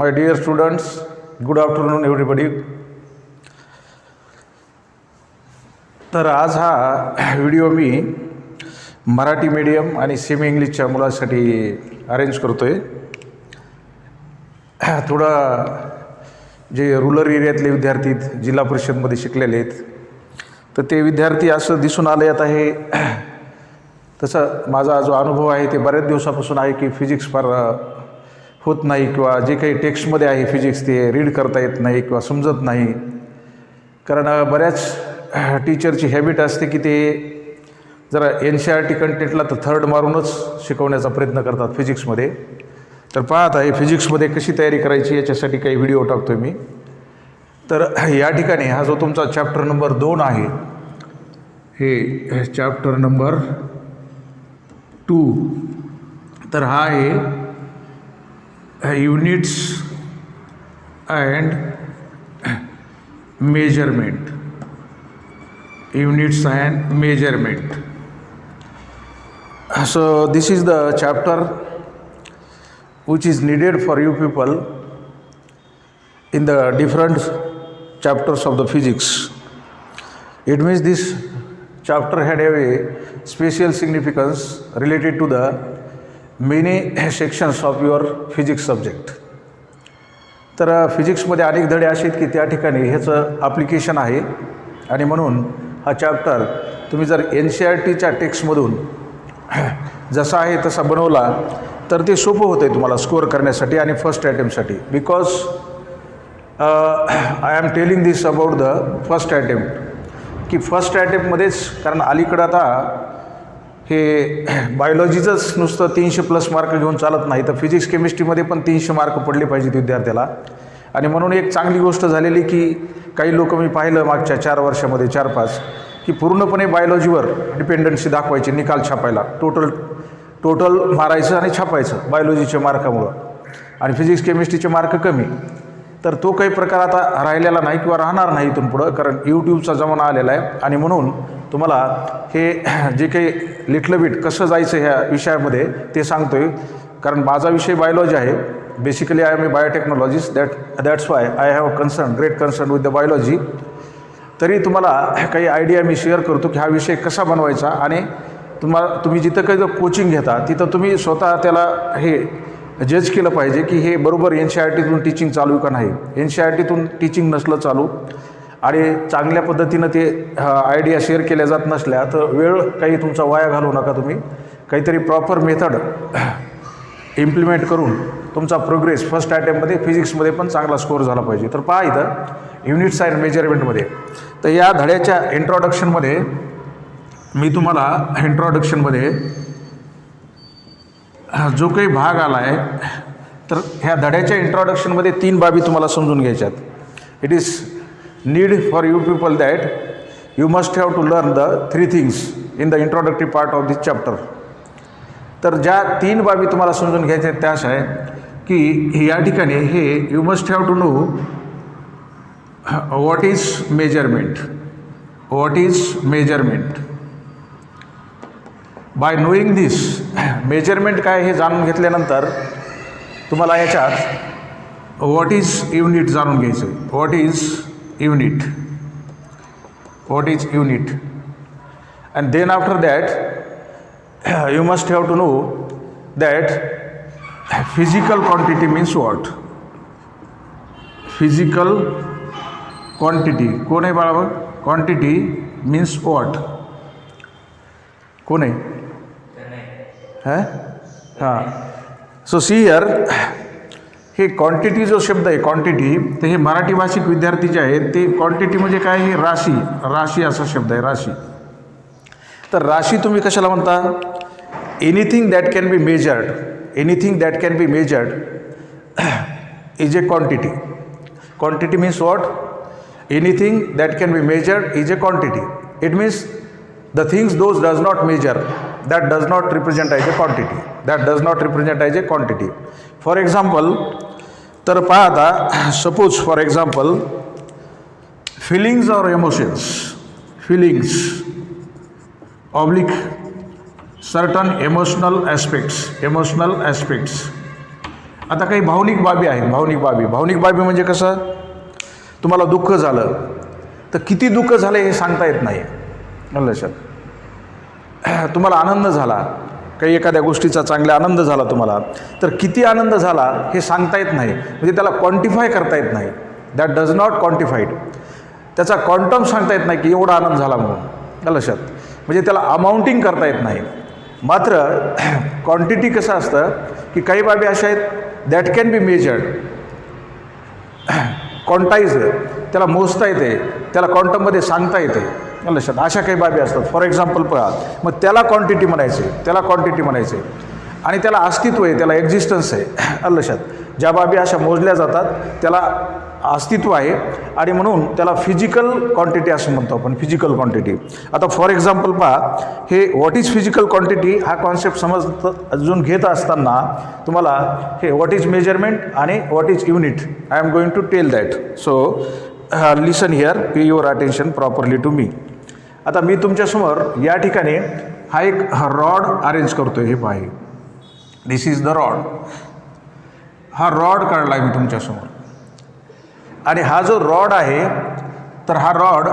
My dear students, good afternoon everybody. तर आज हा व्हिडिओ मी मराठी मीडियम आणि सेमी इंग्लिशच्या मुलांसाठी अरेंज करतो आहे. थोडा जे रूरल एरियातले विद्यार्थी जिल्हा परिषदमध्ये शिकलेले आहेत, तर ते विद्यार्थी असं दिसून आले आता हे तसं माझा जो अनुभव आहे ते बऱ्याच दिवसापासून आहे की फिजिक्स फार होत नाही किंवा जे काही टेक्स्टमध्ये आहे फिजिक्स ते रीड करता येत नाही किंवा समजत नाही. कारण बऱ्याच टीचरची हॅबिट असते की ते जरा NCERT कंटेंटला तर थर्ड मारूनच शिकवण्याचा प्रयत्न करतात फिजिक्समध्ये. तर पाहत आहे फिजिक्समध्ये कशी तयारी करायची याच्यासाठी काही व्हिडिओ टाकतो आहे मी. तर या ठिकाणी हा जो तुमचा चॅप्टर नंबर 2 आहे, हे चॅप्टर नंबर 2, तर हा आहे units and measurement. Units and measurement. So this is the chapter which is needed for you people in the different chapters of the physics. It means this chapter had a special significance related to the many sections of your physics subject. तर फिजिक्समध्ये अनेक धडे असे आहेत की त्या ठिकाणी ह्याचं application आहे आणि म्हणून हा चॅप्टर तुम्ही जर NCERTच्या टेक्स्टमधून जसा आहे तसा बनवला तर ते सोपं होतं आहे तुम्हाला स्कोअर करण्यासाठी आणि फर्स्ट अटेम्प्टसाठी. Because I am telling this about the first attempt की फर्स्ट अटेम्प्टमध्येच, कारण अलीकडं आता हे बायोलॉजीचंच नुसतं 300+ मार्क घेऊन चालत नाही, तर फिजिक्स केमिस्ट्रीमध्ये पण 300 मार्क पडले पाहिजेत विद्यार्थ्याला. आणि म्हणून एक चांगली गोष्ट झालेली की काही लोक मी पाहिलं मागच्या 4 वर्षामध्ये 4-5 की पूर्णपणे बायोलॉजीवर डिपेंडन्सी दाखवायची, निकाल छापायला टोटल मारायचं आणि छापायचं बायोलॉजीच्या मार्कामुळं, आणि फिजिक्स केमिस्ट्रीचे मार्क कमी. तर तो काही प्रकार आता राहिलेला नाही किंवा राहणार नाही इथून पुढं, कारण यूट्यूबचा जमाना आलेला आहे. आणि म्हणून तुम्हाला हे जे काही लिटल बिट कसं जायचं ह्या विषयामध्ये ते सांगतो आहे. कारण माझा विषय बायोलॉजी आहे. Basically I am a biotechnologist. That's why I have great concern with the biology. तरी तुम्हाला काही आयडिया मी शेअर करतो की हा विषय कसा बनवायचा, आणि तुम्ही जिथं काही कोचिंग घेता तिथं तुम्ही स्वतः त्याला हे जज केलं पाहिजे की हे बरोबर NCERTतून टीचिंग चालू का नाही. NCERTतून टीचिंग नसलं चालू आणि चांगल्या पद्धतीनं ते आयडिया शेअर केल्या जात नसल्या तर वेळ काही तुमचा वाया घालवू नका. तुम्ही काहीतरी प्रॉपर मेथड इम्प्लिमेंट करून तुमचा प्रोग्रेस फर्स्ट अटेम्प्टमध्ये फिजिक्समध्ये पण चांगला स्कोअर झाला पाहिजे. तर पहा इथं युनिट्स अँड मेजरमेंटमध्ये, तर या धड्याच्या इंट्रोडक्शनमध्ये मी तुम्हाला इंट्रोडक्शनमध्ये जो काही भाग आला आहे, तर ह्या धड्याच्या इंट्रोडक्शनमध्ये 3 बाबी तुम्हाला समजून घ्यायच्यात. It is need for you people that you must have to learn the 3 things in the introductory part of this chapter. तर ज्या 3 बाबी तुम्हाला समजून घ्यायच्या आहेत त्या अशा आहे की या ठिकाणी हे you must have to know what is measurement. What is measurement. By knowing this, measurement काय हे जाणून घेतल्यानंतर तुम्हाला याच्यात व्हॉट इज युनिट जाणून घ्यायचं आहे. What is unit. What is unit. And then after that you must have to know that physical quantity means what. Physical quantity कोण आहे बाळा? Quantity means what. कोण आहे? हां. सो सी हिअर, हे क्वांटिटी जो शब्द आहे क्वांटिटी, तर हे मराठी भाषिक विद्यार्थी जे आहेत ते क्वांटिटी म्हणजे काय, हे राशी असा शब्द आहे, राशी. तर राशी तुम्ही कशाला म्हणता? Anything that can be measured. Anything that can be measured is a quantity. Quantity means what? Anything that can be measured is a quantity. It means the things those does not measure, that does not represent as a quantity. That does not represent as a quantity. For example, तर पहा आता, suppose for example feelings or emotions. Feelings oblique certain emotional aspects आता काही भावनिक बाबी आहेत. भावनिक बाबी म्हणजे कसं, तुम्हाला दुःख झालं तर किती दुःख झालं हे सांगता येत नाही. लक्षात, तुम्हाला आनंद झाला, काही एखाद्या गोष्टीचा चांगला आनंद झाला तुम्हाला, तर किती आनंद झाला हे सांगता येत नाही. म्हणजे त्याला क्वांटिफाय करता येत नाही. That does not quantified. त्याचा क्वांटम सांगता येत नाही की एवढा आनंद झाला म्हणून. लक्षात, म्हणजे त्याला अमाऊंटिंग करता येत नाही. मात्र क्वांटिटी कसं असतं की काही बाबी अशा आहेत that can be measured, quantise, त्याला मोजता येते, त्याला क्वांटममध्ये सांगता येते. लक्षात, अशा काही बाबी असतात. फॉर एक्झाम्पल पहा, मग त्याला क्वांटिटी म्हणायचे, आणि त्याला अस्तित्व आहे, त्याला एक्झिस्टन्स आहे. लक्षात, ज्या बाबी अशा मोजल्या जातात त्याला अस्तित्व आहे, आणि म्हणून त्याला फिजिकल क्वांटिटी असं म्हणतो आपण, फिजिकल क्वांटिटी. आता फॉर एक्झाम्पल पहा, हे व्हॉट इज फिजिकल क्वांटिटी हा कॉन्सेप्ट अजून घेत असताना तुम्हाला हे व्हॉट इज मेजरमेंट आणि what is unit, I am going to tell that. So listen here, pay your attention properly to me. आता मी तुमच्यासमोर या ठिकाणी हा एक रॉड अरेंज करतो. हे पाहे, दिस इज द रॉड. हा रॉड काढला आहे मी तुमच्यासमोर, आणि हा जो रॉड आहे तर हा रॉड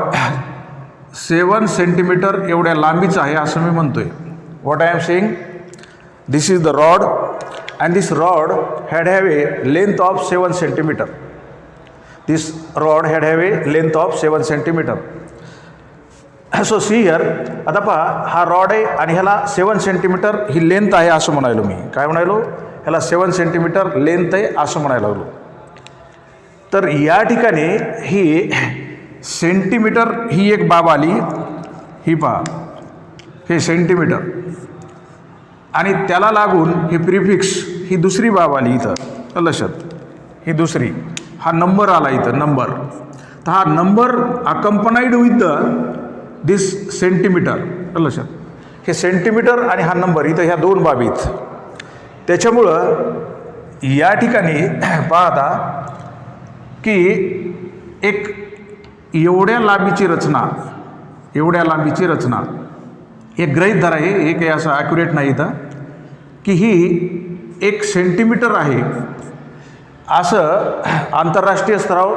7 सेंटीमीटर एवढ्या लांबीचा आहे असं मी म्हणतोय. What I am saying, this is the rod and this rod had have a length of 7 centimeter. This rod had have a length of 7 centimeter. So see here, आता पहा हा रॉड आहे आणि ह्याला 7 सेंटीमीटर ही लेंथ आहे असं म्हणायलो मी. काय म्हणायलो, ह्याला 7 सेंटीमीटर लेंथ आहे असं म्हणायला लागलो. तर या ठिकाणी ही सेंटीमीटर ही एक बाब आली, ही पहा हे सेंटीमीटर, आणि त्याला लागून हे प्रिफिक्स ही दुसरी बाब आली इथं. लक्षात, ही दुसरी, हा नंबर आला इथं, नंबर. तर हा number accompanied with the this centimeter. लक्षात, हे सेंटीमीटर आणि हा नंबर इथं ह्या दोन बाबीत. त्याच्यामुळं या ठिकाणी पाहता की एक एवढ्या लांबीची रचना एक गृहीत धरा, हे काही असं ॲक्युरेट नाही इथं, की ही 1 सेंटीमीटर आहे असं आंतरराष्ट्रीय स्तरावर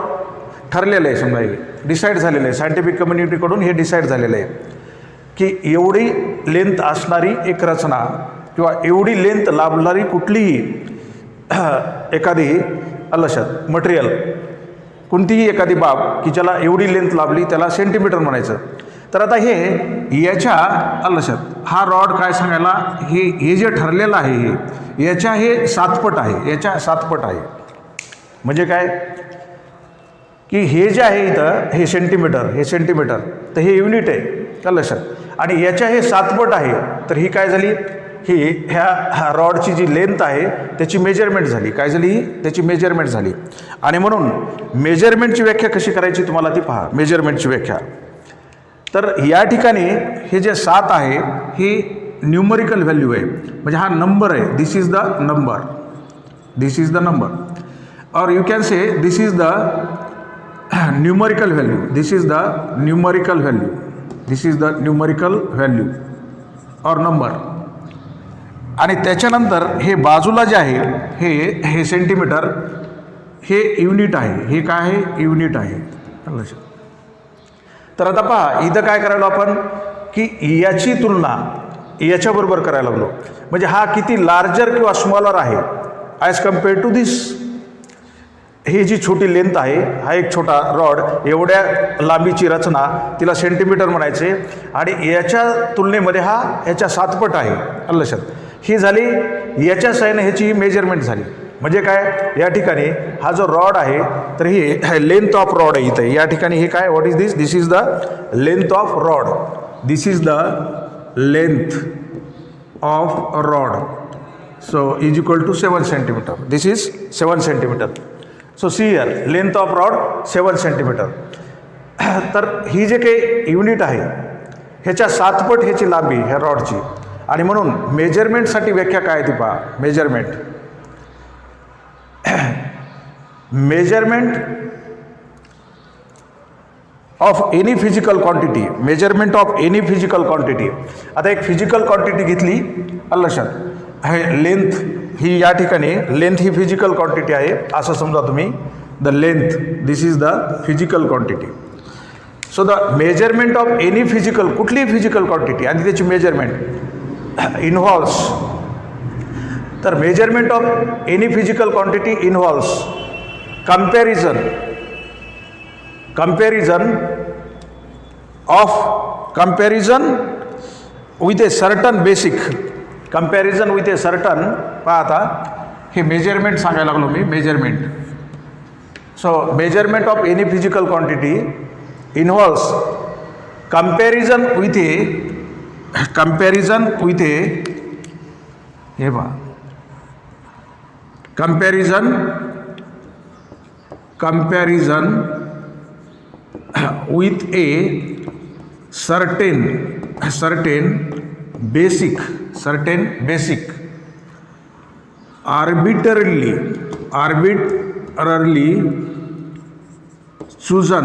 ठरलेलं आहे. समजा हे डिसाईड झालेलं आहे, सायंटिफिक कम्युनिटीकडून हे डिसाईड झालेलं आहे की एवढी लेंथ असणारी एक रचना किंवा एवढी लेंथ लाभणारी कुठलीही एखादी लक्षात मटेरियल, कोणतीही एखादी बाब की ज्याला एवढी लेंथ लाभली त्याला सेंटीमीटर म्हणायचं. तर आता हे याच्या लक्षात, हा रॉड काय सांगायला, हे जे ठरलेलं आहे हे याच्या हे 7 पट आहे, याच्या 7 पट आहे. म्हणजे काय की हे जे आहे इथं हे सेंटीमीटर, तर हे युनिट आहे लक्षात, आणि याच्या हे 7 पट आहे. तर ही काय झाली, ही ह्या रॉडची जी लेंथ आहे त्याची मेजरमेंट झाली. काय झाली, त्याची मेजरमेंट झाली. आणि म्हणून मेजरमेंटची व्याख्या कशी करायची तुम्हाला ती पहा, मेजरमेंटची व्याख्या. तर या ठिकाणी हे जे 7 आहे ही न्यूमरिकल व्हॅल्यू आहे, म्हणजे हा नंबर आहे. दिस इज द नंबर, और you can say this is the numerical value, और नंबर. आणि त्याच्यानंतर हे बाजूला जे आहे हे सेंटीमीटर, हे युनिट आहे. हे काय आहे, युनिट आहे. तर आता पहा इथं काय करायला आपण की याची तुलना याच्याबरोबर करायला लागलो, म्हणजे हा किती लार्जर किंवा स्मॉलर आहे ॲज कम्पेअर्ड टू दिस. ही जी छोटी लेंथ आहे, हा एक छोटा रॉड, एवढ्या लांबीची रचना, तिला सेंटीमीटर म्हणायचे, आणि याच्या तुलनेमध्ये हा ह्याच्या 7 पट आहे. लक्षात, ही झाली याच्या साहाय्याने ह्याची मेजरमेंट झाली. म्हणजे काय, या ठिकाणी हा जो रॉड आहे तर ही लेंथ ऑफ रॉड आहे इथे. या ठिकाणी हे काय, what is this, this is the length of rod, this is the length of rod. So is equal to 7 centimeter. This is 7 centimeter. So see here, length of rod 7 centimeter. तर ही जे काही युनिट आहे ह्याच्या 7 पट ह्याची लांबी ह्या रॉडची. आणि म्हणून मेजरमेंटसाठी व्याख्या काय ती पहा, measurement of any physical quantity, measurement of any physical quantity. आता एक फिजिकल क्वांटिटी घेतली लक्षात, हे लेंथ ही या ठिकाणी लेंथ ही फिजिकल क्वांटिटी आहे असं समजा तुम्ही. The length, this is the physical quantity. So the measurement of any physical, कुठलीही फिजिकल क्वांटिटी आणि त्याची मेजरमेंट इन्व्हॉल्व्स. तर measurement of any physical quantity involves comparison with a certain basic. Comparison with a certain, पहा आता हे measurement सांगायला लागलो मी, measurement. So measurement of any physical quantity involves comparison with a हे पहा, comparison with a certain basic arbitrarily chosen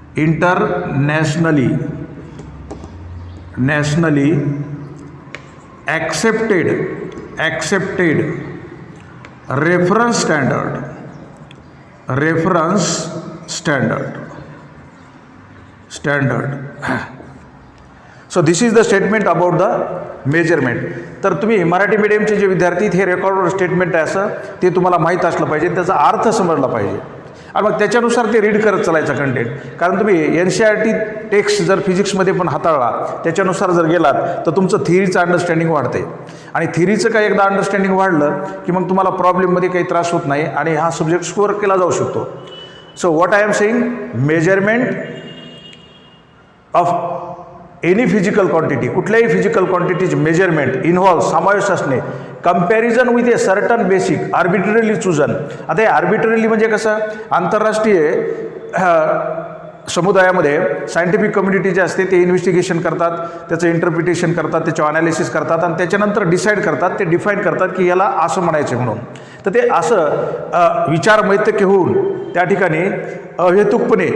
internationally accepted reference standard. So this is the statement about the measurement. तर तुम्ही मराठी मीडियमचे जे विद्यार्थी, हे रेकॉर्ड स्टेटमेंट आहे असं ते तुम्हाला माहीत असलं पाहिजे, त्याचा अर्थ समजला पाहिजे आणि मग त्याच्यानुसार ते रीड करत चालायचं कंटेंट. कारण तुम्ही NCERT टेक्स्ट जर फिजिक्समध्ये पण हाताळला, त्याच्यानुसार जर गेलात तर तुमचं थिअरीचं अंडरस्टँडिंग वाढते आणि थिअरीचं काय एकदा अंडरस्टँडिंग वाढलं की मग तुम्हाला प्रॉब्लेममध्ये काही त्रास होत नाही आणि हा सब्जेक्ट स्कोअर केला जाऊ शकतो. So what I am saying, measurement of any physical quantity, कुठल्याही फिजिकल क्वांटिटीची मेजरमेंट इन्व्हॉल्व, समावेश असणे comparison with a certain basic arbitrarily chosen. आता हे आर्बिट्ररीली म्हणजे कसं, आंतरराष्ट्रीय समुदायामध्ये सायंटिफिक कम्युनिटी जे असते ते इन्व्हेस्टिगेशन करतात, त्याचं इंटरप्रिटेशन करतात, त्याचं अनालिसिस करतात आणि त्याच्यानंतर डिसाईड करतात, ते डिफाईन करतात की याला असं म्हणायचं म्हणून. तर ते असं विचारमैत्रिक होऊन त्या ठिकाणी अहेतुकपणे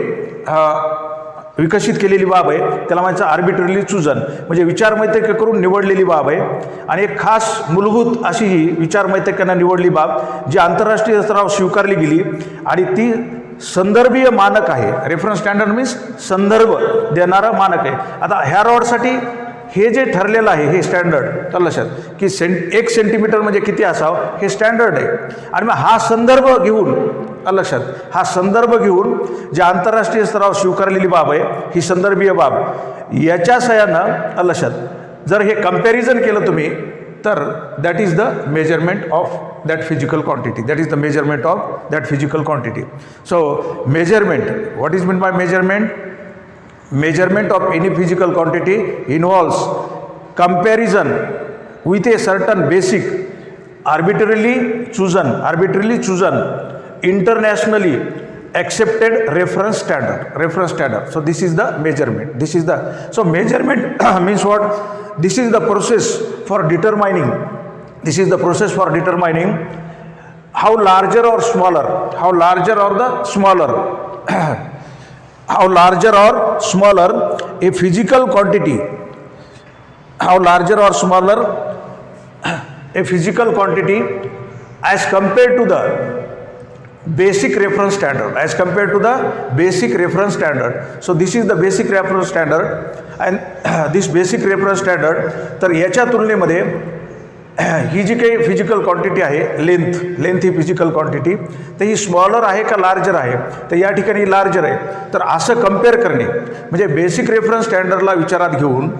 विकसित केलेली बाब आहे, त्याला म्हणायचं आर्बिट्ररीली चूजन, म्हणजे विचारमैत्रिक करून निवडलेली बाब आहे. आणि एक खास मूलभूत अशी ही विचारमैत्रिकांना निवडली बाब जी आंतरराष्ट्रीय स्तरावर स्वीकारली गेली आणि ती संदर्भीय मानक आहे. रेफरन्स स्टँडर्ड मीन्स संदर्भ देणारं मानक आहे. आता ह्या रॉडसाठी हे जे ठरलेलं आहे हे स्टँडर्ड, तर लक्षात की 1 सेंटीमीटर म्हणजे किती असावं हे स्टँडर्ड आहे. आणि मग हा संदर्भ घेऊन, लक्षात, हा संदर्भ घेऊन जे आंतरराष्ट्रीय स्तरावर स्वीकारलेली बाब आहे ही संदर्भीय बाब, याच्या सहाय्यानं लक्षात जर हे कंपॅरिझन केलं तुम्ही तर that is the measurement of that physical quantity, that is the measurement of that physical quantity. So measurement, what is mean by measurement? Measurement of any physical quantity involves comparison with a certain basic arbitrarily chosen internationally accepted reference standard. So this is the measurement. So measurement means what? This is the process for determining how larger or smaller a physical quantity, as compared to the basic reference standard. So this is the basic reference standard and this basic reference standard, तर याच्या तुलनेमध्ये ही जी काही physical quantity आहे, length ही physical quantity, तर ही smaller आहे का larger आहे? तर या ठिकाणी लार्जर आहे. तर असं कम्पेअर करणे म्हणजे बेसिक रेफरन्स स्टँडर्डला विचारात घेऊन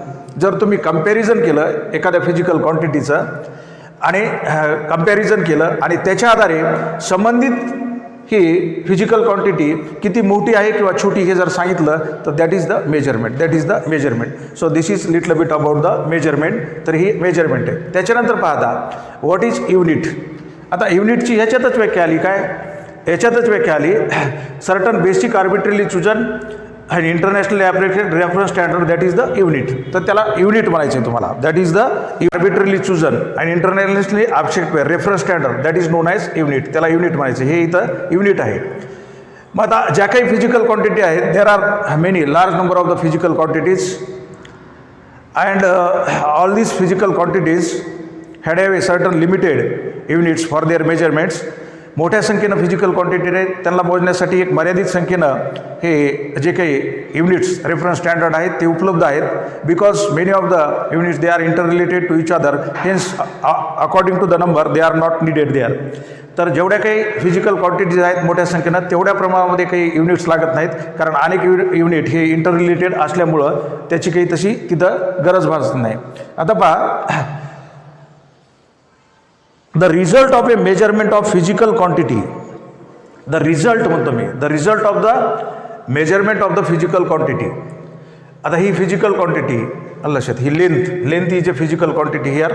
जर तुम्ही कंपॅरिझन केलं एखाद्या फिजिकल क्वांटिटीचं आणि कंपॅरिझन केलं आणि त्याच्या आधारे संबंधित ही फिजिकल क्वांटिटी किती मोठी आहे किंवा छोटी हे जर सांगितलं तर that is the measurement. So this is little bit about the measurement. तर ही मेजरमेंट आहे. त्याच्यानंतर पाहता व्हॉट इज युनिट. आता युनिटची ह्याच्यातच व्याख्या आली, सर्टन बेसिक आर्बिट्ररीली चूजन आणि इंटरनॅशनल ॲप्रेटेड reference standard, that is the unit. तर त्याला युनिट म्हणायचं आहे तुम्हाला. That is the arbitrarily chosen आणि इंटरनॅशनली ॲप्रेटेड reference standard, that is known as unit. त्याला युनिट म्हणायचं, हे इथं युनिट आहे. मग आता ज्या काही फिजिकल क्वांटिटी आहेत, there are many large number of the physical quantities and all these physical quantities had have a certain limited units for their measurements. मोठ्या संख्येनं फिजिकल क्वांटिटी आहेत, त्यांना मोजण्यासाठी एक मर्यादित संख्येनं हे जे काही युनिट्स रेफरन्स स्टँडर्ड आहेत ते उपलब्ध आहेत. Because many of the units they are inter related to each other, hence according to the number they are not needed there. तर जेवढ्या काही फिजिकल क्वांटिटीज आहेत मोठ्या संख्येनं तेवढ्या प्रमाणामध्ये काही युनिट्स लागत नाहीत, कारण अनेक युनिट हे इंटर रिलेटेड असल्यामुळं त्याची काही तशी तिथं गरज भासत नाही. आता पहा, the result of a measurement of physical quantity, the result म्हणतो मी, the result of the measurement of the physical quantity. आता ही फिजिकल क्वांटिटी लक्षात, ही length is a physical quantity here.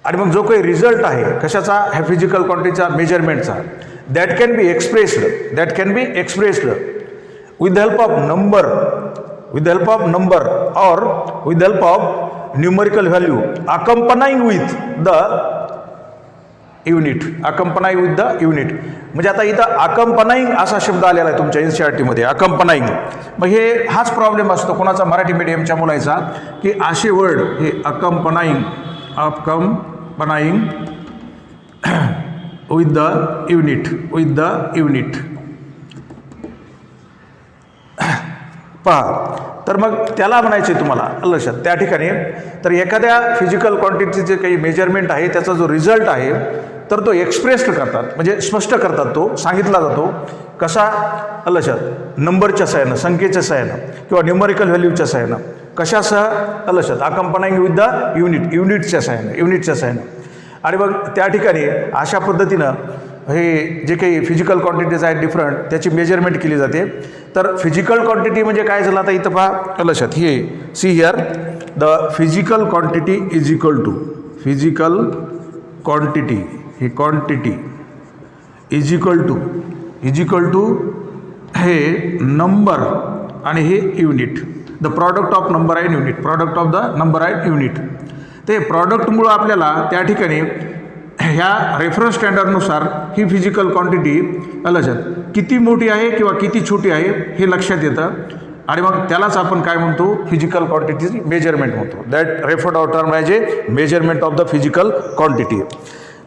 आणि मग जो काही रिझल्ट आहे कशाचा, ह्या फिजिकल क्वांटिटीचा मेजरमेंटचा, that can be expressed with the help of number, और with the help of numerical value accompanying with the unit, म्हणजे आता इथं अकंपनाईंग असा शब्द आलेला आहे तुमच्या NCERT अकंपनाईंग. मग हाच प्रॉब्लेम असतो कोणाचा, मराठी मीडियमच्या मुलाचा, की असे वर्ड हे अकंपनाईंग विथ द युनिट. पहा, तर मग त्याला म्हणायचे तुम्हाला लक्षात त्या ठिकाणी, तर एखाद्या फिजिकल क्वांटिटीचे काही मेजरमेंट आहे त्याचा जो रिझल्ट आहे तर तो एक्सप्रेस्ड करतात, म्हणजे स्पष्ट करतात, तो सांगितला जातो कसा लक्षात, नंबरच्या सहाय्यानं, संख्येच्या सहाय्यानं किंवा न्यूमरिकल व्हॅल्यूच्या सहाय्यानं, कशासह लक्षात, अकंपनाईंग विथ द युनिटच्या सहाय्यानं. आणि मग त्या ठिकाणी अशा पद्धतीनं हे जे काही फिजिकल क्वांटिटीज आहेत डिफरंट, त्याची मेजरमेंट केली जाते. तर फिजिकल क्वांटिटी म्हणजे काय झालं, आता इथं पहा लक्षात, हे see here, the physical quantity is equal to, physical quantity, ही क्वांटिटी इज इक्वल टू हे नंबर आणि हे unit, the product of number and unit, product of the number and unit. ते प्रॉडक्टमुळं आपल्याला त्या ठिकाणी ह्या रेफरन्स स्टँडर्डनुसार ही फिजिकल क्वांटिटी लक्षात किती मोठी आहे किंवा किती छोटी आहे हे लक्षात येतं. आणि मग त्यालाच आपण काय म्हणतो, फिजिकल क्वांटिटीची मेजरमेंट म्हणतो. That referred out term as a measurement of the physical quantity.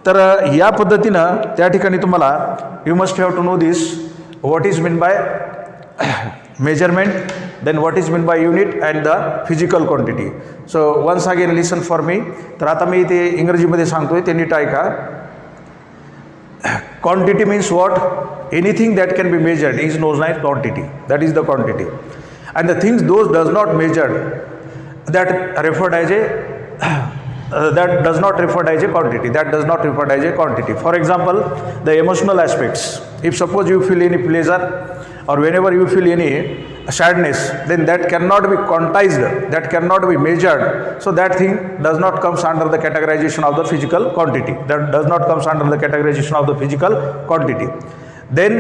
तर या पद्धतीनं त्या ठिकाणी तुम्हाला you must have to know this, what is mean by measurement, then what is meant by unit and the physical quantity. So once again listen for me. तर आता मी ते इंग्रजीमध्ये सांगतोय, ते नीट ऐका. Quantity means what? Anything that can be measured is known as quantity. That is the quantity. And the things those does not measured, that referred as a that does not refer as a quantity. That does not refer as a quantity. For example, the emotional aspects. If suppose you feel any pleasure or whenever you feel any sadness, then that cannot be quantized, that cannot be measured. So that thing does not comes under the categorization of the physical quantity. That does not comes under the categorization of the physical quantity. Then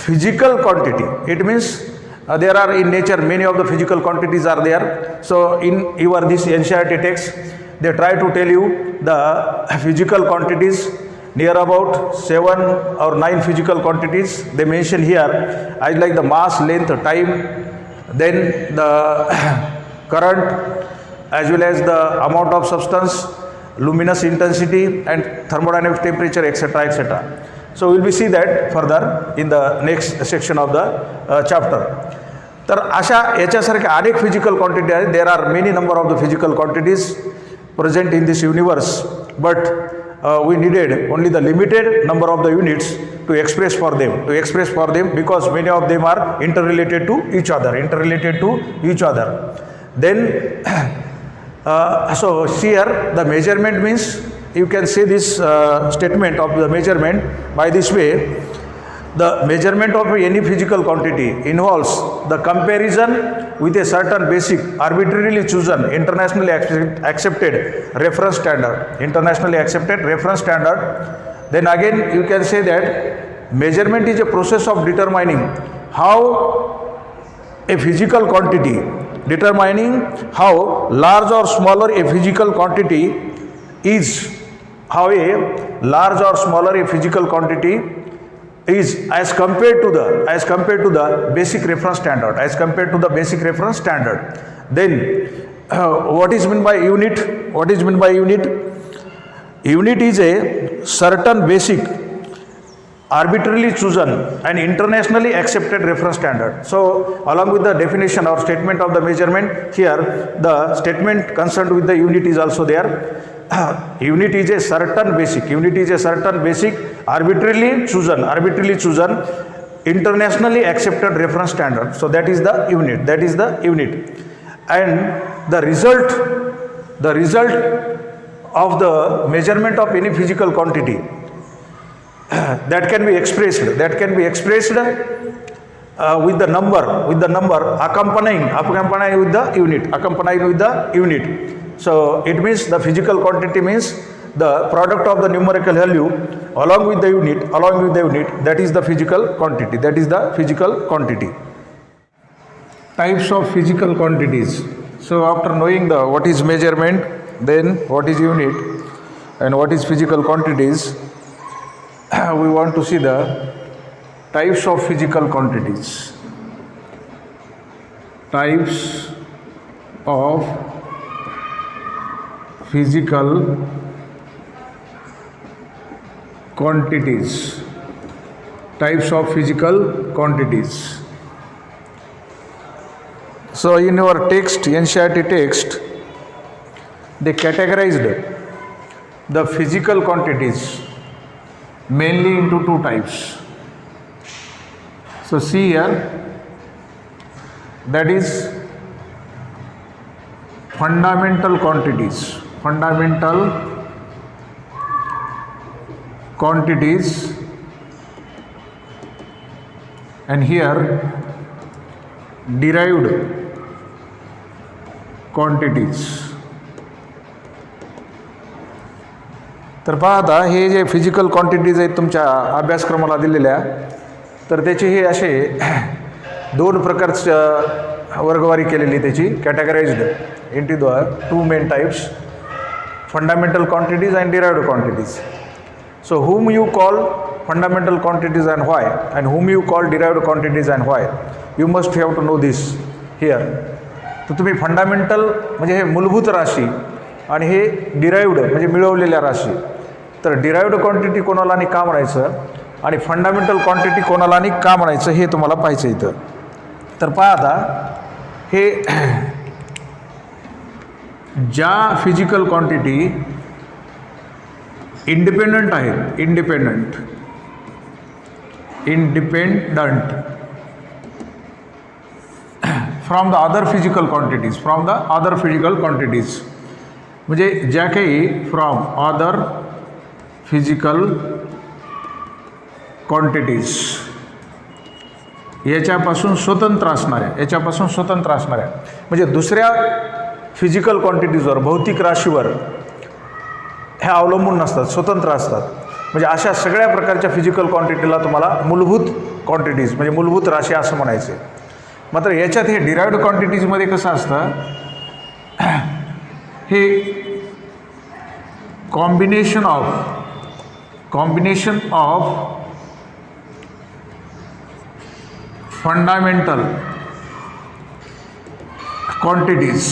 physical quantity, it means there are in nature many of the physical quantities are there. So in your this NCERT text, they try to tell you the physical quantities, near about 7 or 9 physical quantities they mention here, as like the mass, length, time, then the current, as well as the amount of substance, luminous intensity, and thermodynamic temperature, etc. So we will see that further in the next section of the chapter. तर अशा याच्यासारख्या अनेक physical quantity आहेत. There are many number of the physical quantities present in this universe, but we needed only the limited number of the units to express for them, because many of them are interrelated to each other. Then so here the measurement means, you can say this statement of the measurement by this way: the measurement of any physical quantity involves the comparison with a certain basic arbitrarily chosen internationally accepted reference standard. Then again you can say that measurement is a process of determining how a physical quantity, determining how large or smaller a physical quantity is, how a large or smaller a physical quantity is as compared to the basic reference standard, as compared to the basic reference standard. Then what is meant by unit? What is meant by unit? Unit is a certain basic, arbitrarily chosen and internationally accepted reference standard. So along with the definition or statement of the measurement, here the statement concerned with the unit is also there. Unit is a certain basic, arbitrarily chosen, internationally accepted reference standard. So that is the unit. And the result of the measurement of any physical quantity that can be expressed with the number accompanying with the unit. So it means the physical quantity means the product of the numerical value along with the unit, that is the physical quantity. Types of physical quantities. So after knowing what is measurement, then what is unit and what is physical quantities, we want to see the types of physical quantities. Types of physical quantities. So in your text, NCERT text, they categorized the physical quantities mainly into two types. So see here, that is fundamental quantities, and here derived quantities. तर पहा आता हे जे physical quantities आहेत तुमच्या अभ्यासक्रमाला दिलेल्या, तर त्याची हे असे दोन प्रकारच्या वर्गवारी केलेली, त्याची categorized into the two main types, fundamental quantities and derived quantities. So whom you call fundamental quantities and why, and whom you call derived quantities and why, you must have to know this here. तर तुम्ही fundamental म्हणजे हे मूलभूत राशी आणि हे derived म्हणजे मिळवलेल्या राशी. तर डिराइव्ड क्वांटिटी कोणाला आणि का म्हणायचं आणि फंडामेंटल क्वांटिटी कोणाला आणि का म्हणायचं हे तुम्हाला पाहायचं इथं. तर पहा आता हे ज्या फिजिकल क्वांटिटी इंडिपेंडंट आहेत, independent from the other physical quantities, म्हणजे ज्या काही फ्रॉम अदर फिजिकल क्वांटिटीज याच्यापासून स्वतंत्र असणाऱ्या, म्हणजे दुसऱ्या फिजिकल क्वांटिटीजवर, भौतिक राशीवर ह्या अवलंबून नसतात, स्वतंत्र असतात. म्हणजे अशा सगळ्या प्रकारच्या फिजिकल क्वांटिटीला तुम्हाला मूलभूत क्वांटिटीज म्हणजे मूलभूत राशी असं म्हणायचे. मात्र याच्यात हे डिराइव्ड क्वांटिटीजमध्ये कसं असतं, हे combination of fundamental quantities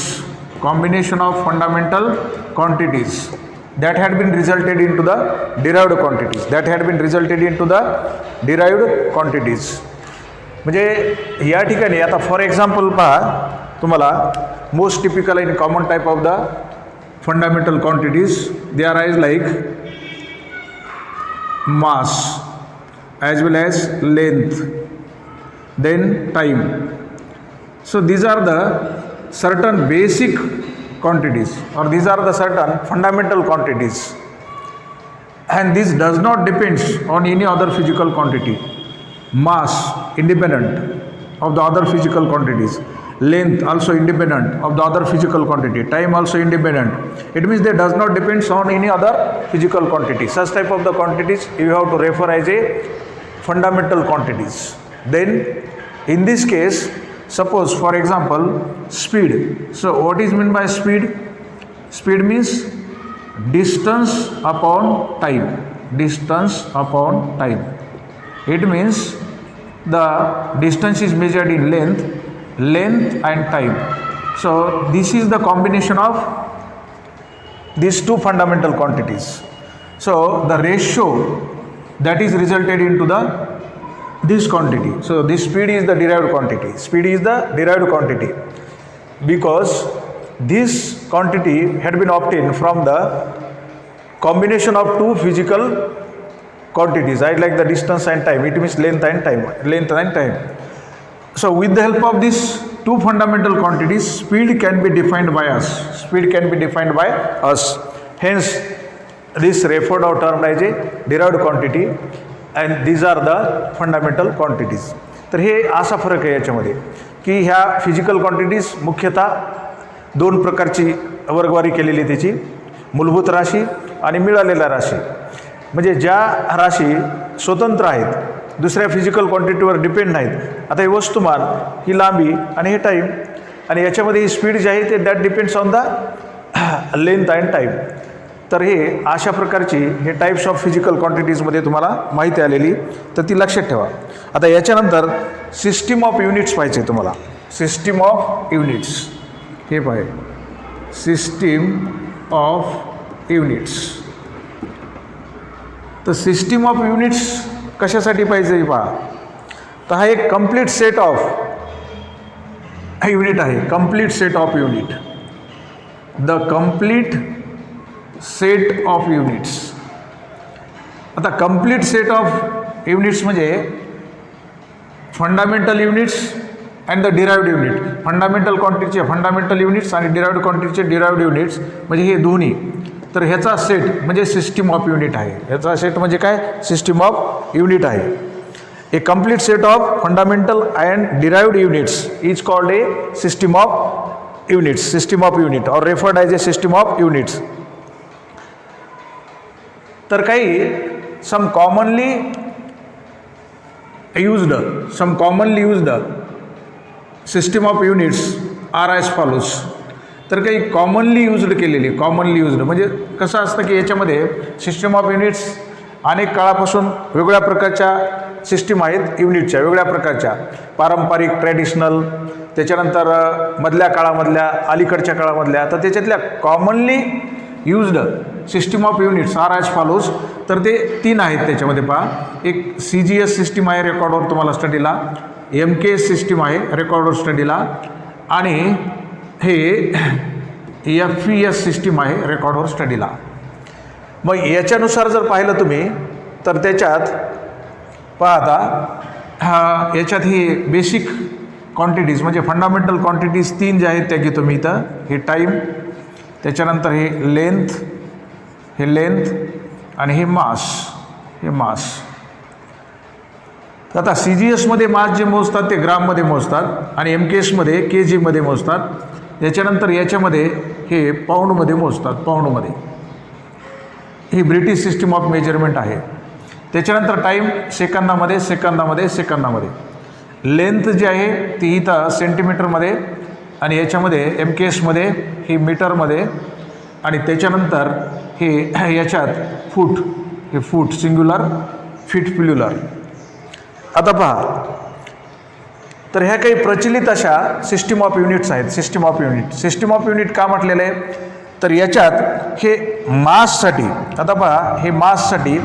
that had been resulted into the derived quantities. म्हणजे या ठिकाणी आता फॉर एक्झाम्पल पहा, तुम्हाला most typical in common type of the fundamental quantities, they are as like mass as well as length, then time. So these are the certain basic quantities, or these are the certain fundamental quantities, and this does not depends on any other physical quantity. Mass independent of the other physical quantities, length also independent of the other physical quantity, time also independent. It means they does not depends on any other physical quantity. Such type of the quantities you have to refer as a fundamental quantities. Then in this case, suppose for example speed. So what is meant by speed? Speed means distance upon time. It means the distance is measured in length and time. So this is the combination of these two fundamental quantities. So the ratio that is resulted into this quantity. So this speed is the derived quantity. Speed is the derived quantity because this quantity had been obtained from the combination of two physical quantities, right? Like the distance and time. It means length and time. So with the help of these two fundamental quantities, speed can be defined by us. Hence, this referred or termed as a derived quantity, and these are the fundamental quantities. तर हे असा फरक आहे याच्यामध्ये की ह्या physical quantities मुख्यतः दोन प्रकारची वर्गवारी केलेली त्याची, मूलभूत राशी आणि मिळालेल्या राशी. म्हणजे ज्या राशी स्वतंत्र आहेत, दुसऱ्या फिजिकल क्वांटिटीवर डिपेंड नाहीत. आता हे वस्तुमान, ही लांबी आणि हे टाईम, आणि याच्यामध्ये ही स्पीड जी आहे ते that depends on the length and time. तर हे अशा प्रकारची हे टाईप्स ऑफ फिजिकल क्वांटिटीजमध्ये तुम्हाला माहिती आलेली, तर ती लक्षात ठेवा. आता याच्यानंतर सिस्टीम ऑफ युनिट्स पाहिजे तुम्हाला. सिस्टीम ऑफ युनिट्स हे पाहिजे, सिस्टीम ऑफ युनिट्स. तर सिस्टीम ऑफ युनिट्स कशासाठी पाहिजे पहा. तर हा एक कंप्लीट सेट ऑफ युनिट आहे. Complete set of unit, the complete set of units. आता कंप्लीट सेट ऑफ युनिट्स म्हणजे fundamental units and the derived unit. Fundamental क्वांटिटीचे फंडामेंटल युनिट्स आणि डिराइव्ड क्वांटिटीचे डिराइव्ड युनिट्स म्हणजे हे दोन्ही. तर ह्याचा सेट म्हणजे सिस्टीम ऑफ युनिट आहे. ह्याचा सेट म्हणजे काय, सिस्टीम ऑफ युनिट आहे. A complete set of fundamental and derived units is called a system of units. System of unit और referred as a system of units. तर काही some commonly used system of units are as follows. तर काही commonly used म्हणजे कसं असतं की याच्यामध्ये सिस्टीम ऑफ युनिट्स अनेक काळापासून वेगवेगळ्या प्रकारच्या सिस्टीम आहेत युनिटच्या, वेगवेगळ्या प्रकारच्या, पारंपरिक, ट्रॅडिशनल, त्याच्यानंतर मधल्या काळामधल्या, अलीकडच्या काळामधल्या. तर त्याच्यातल्या commonly used system of units are as follows. तर ते 3 आहेत त्याच्यामध्ये पहा. एक CGS सिस्टीम आहे रेकॉर्डवर तुम्हाला स्टडीला, MKS सिस्टीम आहे रेकॉर्डवर स्टडीला, आणि हे FES सिस्टीम आहे रेकॉर्डवर स्टडीला. मग याच्यानुसार जर पाहिलं तुम्ही तर त्याच्यात पहा याच्यात ही बेसिक क्वांटिटीज म्हणजे फंडामेंटल क्वांटिटीज 3 ज्या आहेत त्या घेतो मी इथं. हे टाईम, त्याच्यानंतर हे लेंथ आणि हे मास. आता CGSमध्ये मास जे मोजतात ते ग्राममध्ये मोजतात आणि MKSमध्ये KGमध्ये मोजतात. त्याच्यानंतर याच्यामध्ये हे पाऊंडमध्ये मोजतात, पाऊंडमध्ये. ही ब्रिटिश सिस्टीम ऑफ मेजरमेंट आहे. त्याच्यानंतर टाईम सेकंदामध्ये. लेंथ जी आहे ती इथं सेंटीमीटरमध्ये, आणि याच्यामध्ये MKSमध्ये ही मीटरमध्ये, आणि त्याच्यानंतर हे याच्यात फूट सिंग्युलर, फीट प्लुरल. आता पहा, तर ह्या काही प्रचलित अशा सिस्टीम ऑफ युनिट्स आहेत. सिस्टीम ऑफ युनिट का म्हटलेलं आहे, तर याच्यात हे माससाठी, आता पहा हे माससाठी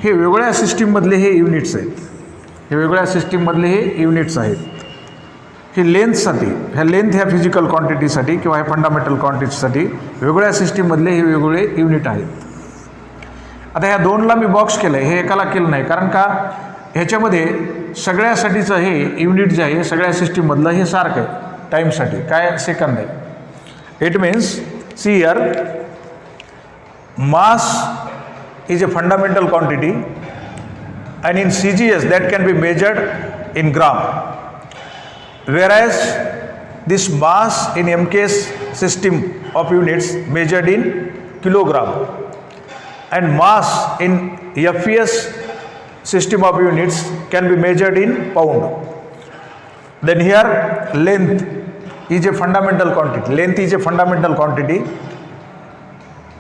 हे वेगवेगळ्या सिस्टीममधले हे युनिट्स आहेत. हे लेंथसाठी, ह्या फिजिकल क्वांटिटीसाठी किंवा ह्या फंडामेंटल क्वांटिटीसाठी वेगवेगळ्या सिस्टीममधले हे वेगवेगळे युनिट आहेत. आता ह्या 2ला मी बॉक्स केलं आहे, हे एकाला केलं नाही, कारण का ह्याच्यामध्ये सगळ्यासाठीचं हे युनिट जे आहे सगळ्या सिस्टीममधलं हे सारखं आहे. टाईमसाठी काय सेकंद आहे. It means see here, mass is a fundamental quantity and in CGS that can be measured in gram, whereas this mass in MKS system of units measured in kilogram, and mass in FES system of units can be measured in pound. Then here length is a fundamental quantity,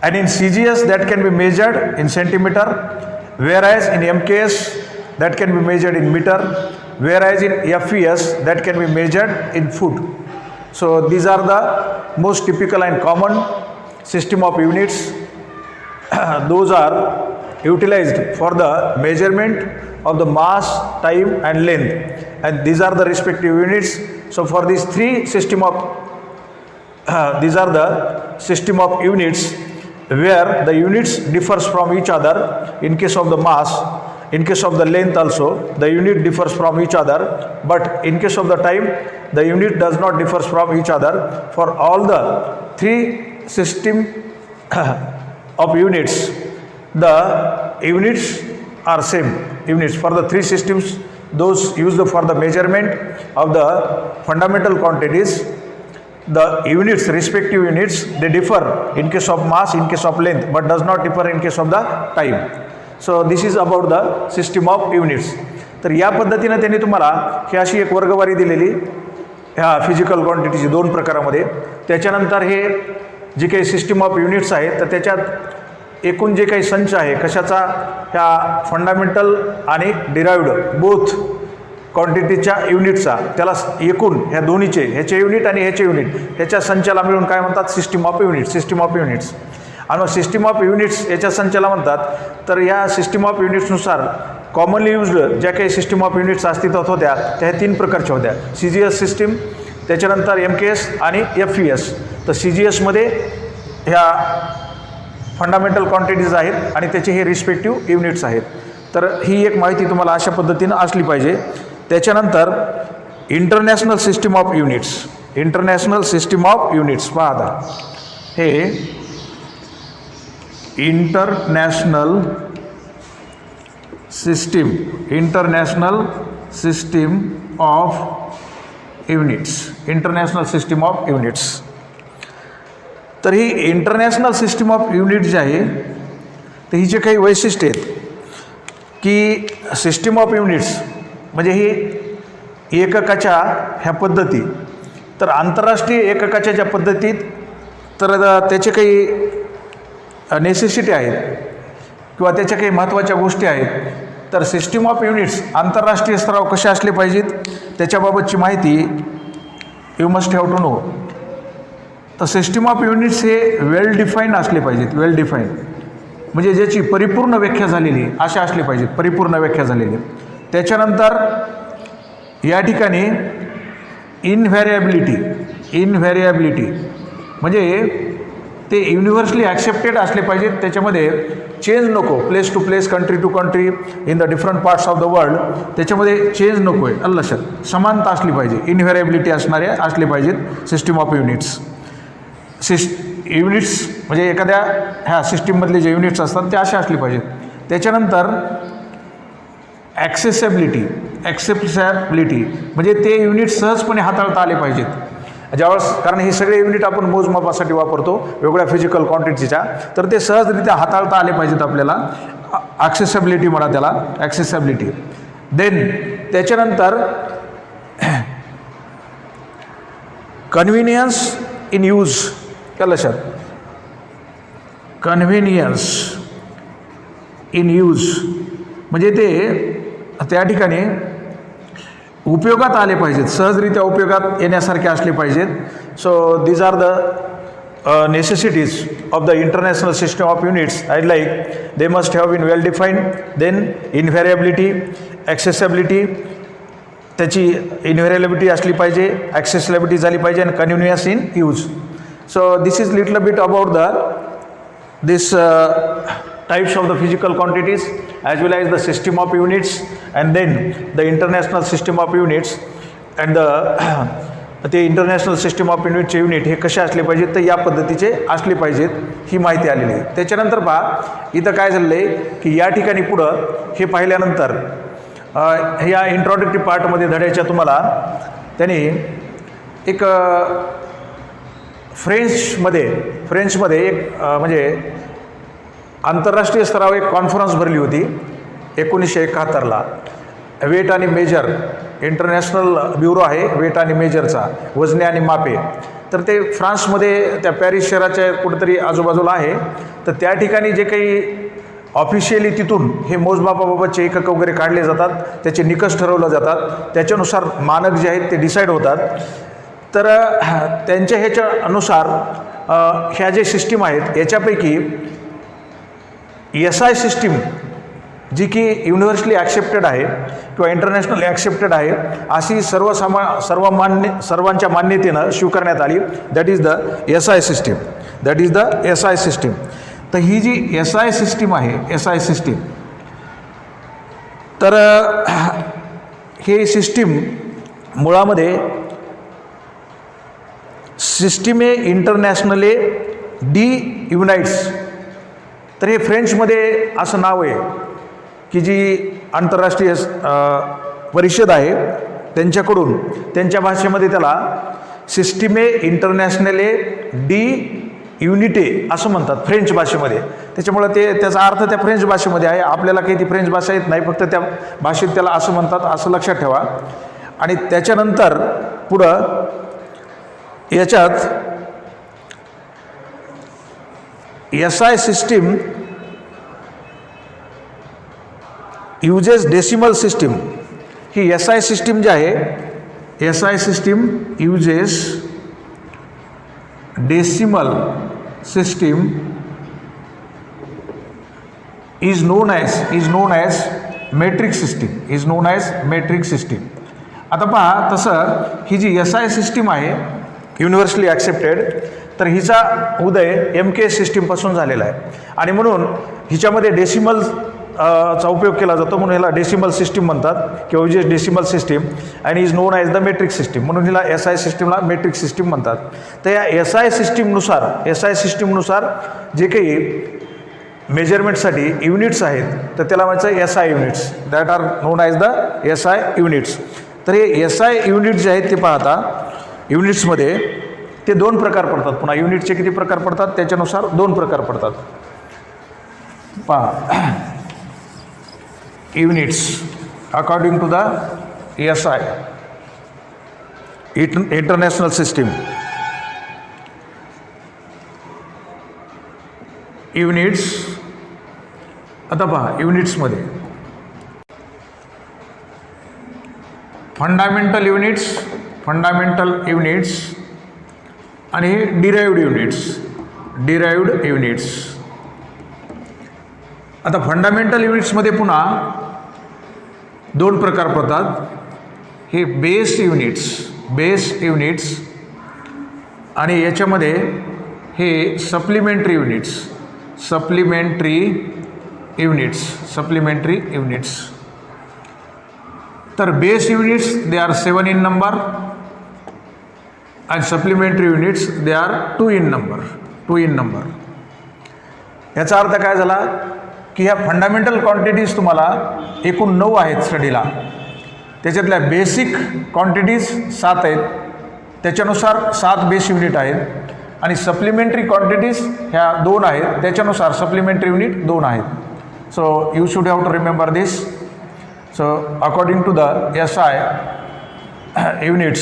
and in CGS that can be measured in centimeter, whereas in MKS that can be measured in meter, whereas in FES that can be measured in foot. So these are the most typical and common system of units. Those are utilized for the measurement of the mass, time and length, and these are the respective units. So for these three system of these are the system of units where the units differs from each other. In case of the mass, in case of the length also, the unit differs from each other, but in case of the time, the unit does not differ from each other. For all the three system of units, the units are same units for the three systems, those used for the measurement of the fundamental quantities. The units, respective units, they differ in case of mass, in case of length, but does not differ in case of the time. So this is about the system of units. तर या पद्धतीने त्यांनी तुम्हाला ही अशी एक वर्गवारी दिलेली ह्या फिजिकल क्वांटिटीची दोन प्रकारामध्ये. त्याच्यानंतर हे जे काही सिस्टीम ऑफ युनिट्स आहेत तर त्याच्यात एकूण जे काही संच आहे कशाचा, ह्या फंडामेंटल आणि डिराइव्ड बोथ क्वांटिटीच्या युनिटचा, त्याला एकूण ह्या दोन्हीचे, ह्याचे युनिट आणि ह्याचे युनिट, ह्याच्या संचाला मिळून काय म्हणतात, system of units. System of units आणि सिस्टीम ऑफ युनिट्स याच्या संचाला म्हणतात. तर या सिस्टीम ऑफ युनिट्सनुसार कॉमनली युज्ड ज्या काही सिस्टीम ऑफ युनिट्स अस्तित्वात होत्या त्या तीन प्रकारच्या होत्या. CGS सिस्टीम, त्याच्यानंतर MKS आणि FES. तर CGSमध्ये ह्या फंडामेंटल क्वांटिटीज आहेत आणि त्याचे हे रिस्पेक्टिव्ह युनिट्स आहेत. तर ही एक माहिती तुम्हाला अशा पद्धतीनं असली पाहिजे. त्याच्यानंतर international system of units. International system of units पहा आता, हे international system, international system of units, international system of units. तर ही इंटरनॅशनल सिस्टीम ऑफ युनिट जी आहे तर हिचे काही वैशिष्ट्य आहेत की सिस्टीम ऑफ युनिट्स म्हणजे ही एककाच्या ह्या पद्धती. तर आंतरराष्ट्रीय एककाच्या ज्या पद्धतीत तर त्याचे काही नेसेसिटी आहेत किंवा त्याच्या काही महत्त्वाच्या गोष्टी आहेत. तर सिस्टीम ऑफ युनिट्स आंतरराष्ट्रीय स्तरावर कसे असले पाहिजेत त्याच्याबाबतची माहिती you must have to know. तर सिस्टीम ऑफ युनिट्स हे वेल डिफाईन असले पाहिजेत. वेल डिफाईन म्हणजे ज्याची परिपूर्ण व्याख्या झालेली अशा असले पाहिजेत, परिपूर्ण व्याख्या झालेली. त्याच्यानंतर या ठिकाणी इनव्हॅरिएबिलिटी, इनव्हॅरिएबिलिटी म्हणजे ते युनिव्हर्सली ॲक्सेप्टेड असले पाहिजेत. त्याच्यामध्ये चेंज नको, place to place, country to country, in the different parts of the world, त्याच्यामध्ये चेंज नको आहे. लक्षात समानता असली पाहिजे, इनव्हॅरिएबिलिटी असणारे असले पाहिजेत सिस्टीम ऑफ युनिट्स. युनिट्स म्हणजे एखाद्या ह्या सिस्टीममधले जे युनिट्स असतात ते असे असले पाहिजेत. त्याच्यानंतर ॲक्सेसिबिलिटी, ॲक्सेसिबिलिटी म्हणजे ते युनिट सहजपणे हाताळता आले पाहिजेत ज्यावेळेस, कारण हे सगळे युनिट आपण मोजमापासाठी वापरतो वेगवेगळ्या फिजिकल क्वांटिटीच्या, तर ते सहजरित्या हाताळता आले पाहिजेत आपल्याला. ॲक्सेसिबिलिटी म्हणा त्याला, ॲक्सेसिबिलिटी. देन त्याच्यानंतर कन्व्हिनियन्स इन यूज. त्या लक्षात, कन्व्हिनियन्स इन यूज म्हणजे ते त्या ठिकाणी उपयोगात आले पाहिजेत, सहजरित्या उपयोगात येण्यासारखे असले पाहिजेत. So these are the necessities of the international system of units. I like they must have been well defined. Then invariability, accessibility, त्याची इनव्हॅरिएबिलिटी असली पाहिजे, ॲक्सेसिबिलिटी झाली पाहिजे आणि convenience in use. So this is little bit about this types of the physical quantities as well as the system of units and then the international system of units and the international system of units unit हे कसे असले पाहिजेत तर या पद्धतीचे असले पाहिजेत ही माहिती आलेली आहे. त्याच्यानंतर पहा इथं काय झालेलं आहे की या ठिकाणी पुढं हे पाहिल्यानंतर ह्या इंट्रोडक्टरी पार्टमध्ये धड्याच्या तुम्हाला त्यांनी एक फ्रेंचमध्ये एक म्हणजे आंतरराष्ट्रीय स्तरावर एक कॉन्फरन्स भरली होती 1971ला. वेट आणि मेजर इंटरनॅशनल ब्युरो आहे वेट आणि मेजरचा, वजने आणि मापे. तर ते फ्रान्समध्ये त्या पॅरिस शहराच्या कुठेतरी आजूबाजूला आहे. तर त्या ठिकाणी जे काही ऑफिशियली तिथून हे मोजमापाबाबतचे एकक वगैरे काढले जातात, त्याचे निकष ठरवले जातात, त्याच्यानुसार मानक जे आहेत ते डिसाईड होतात. तर त्यांच्या ह्याच्यानुसार ह्या जे सिस्टीम आहेत याच्यापैकी SI सिस्टीम जी की युनिव्हर्सली ॲक्सेप्टेड आहे किंवा इंटरनॅशनली ॲक्सेप्टेड आहे अशी सर्वांच्या मान्यतेनं स्वीकारण्यात आली. That is the SI system. That is the SI system. तर ही जी SI सिस्टीम आहे, SI सिस्टीम, तर हे सिस्टीम मुळामध्ये सिस्टीमे इंटरनॅशनले डी युनाइट्स. तर हे फ्रेंचमध्ये असं नाव आहे की जी आंतरराष्ट्रीय परिषद आहे त्यांच्याकडून त्यांच्या भाषेमध्ये त्याला सिस्टीमे इंटरनॅशनले डी युनिटे असं म्हणतात फ्रेंच भाषेमध्ये. त्याच्यामुळं त्याचा अर्थ त्या फ्रेंच भाषेमध्ये आहे. आपल्याला काही ती फ्रेंच भाषा येत नाही, फक्त त्या भाषेत त्याला असं म्हणतात असं लक्षात ठेवा. आणि त्याच्यानंतर पुढं याच्यात SI system uses decimal system. ही SI सिस्टीम जी आहे, SI system uses decimal system is known as metric system. आता पहा, तसं ही जी SI सिस्टीम आहे युनिव्हर्सली ॲक्सेप्टेड, तर हिचा उदय MKS सिस्टीमपासून झालेला आहे आणि म्हणून हिच्यामध्ये डेसिमल चा उपयोग केला जातो, म्हणून ह्याला डेसिमल सिस्टीम म्हणतात किंवा युजेस डेसिमल सिस्टीम आणि is known as the metric system, म्हणून हिला SI सिस्टीमला मेट्रिक सिस्टीम म्हणतात. तर या SI सिस्टीमनुसार जे काही मेजरमेंटसाठी युनिट्स आहेत तर त्याला म्हणायचं SI units. That are known as the SI units. तर हे SI युनिट जे आहेत ते पाहता युनिट्समध्ये ते 2 प्रकार पडतात. पुन्हा युनिटचे किती प्रकार पडतात त्याच्यानुसार 2 प्रकार पडतात. पहा, units according to the SI international system. Units, आता पहा युनिट्समध्ये फंडामेंटल युनिट्स आणि डिराइव्ड युनिट्स. आता फंडामेंटल युनिट्समध्ये पुन्हा 2 प्रकार पडतात. हे बेस युनिट्स आणि याच्यामध्ये हे सप्लिमेंटरी युनिट्स. तर base units they R 7 in number and supplementary units they are 2 in number. याचा अर्थ काय झाला की ह्या फंडामेंटल क्वांटिटीज तुम्हाला एकूण 9 आहेत स्टडीला. त्याच्यातल्या बेसिक क्वांटिटीज 7 आहेत, त्याच्यानुसार 7 बेस युनिट आहेत आणि सप्लिमेंटरी क्वांटिटीज ह्या 2 आहेत, त्याच्यानुसार सप्लिमेंटरी युनिट 2 आहेत. So you should have to remember this. So according to the SI units,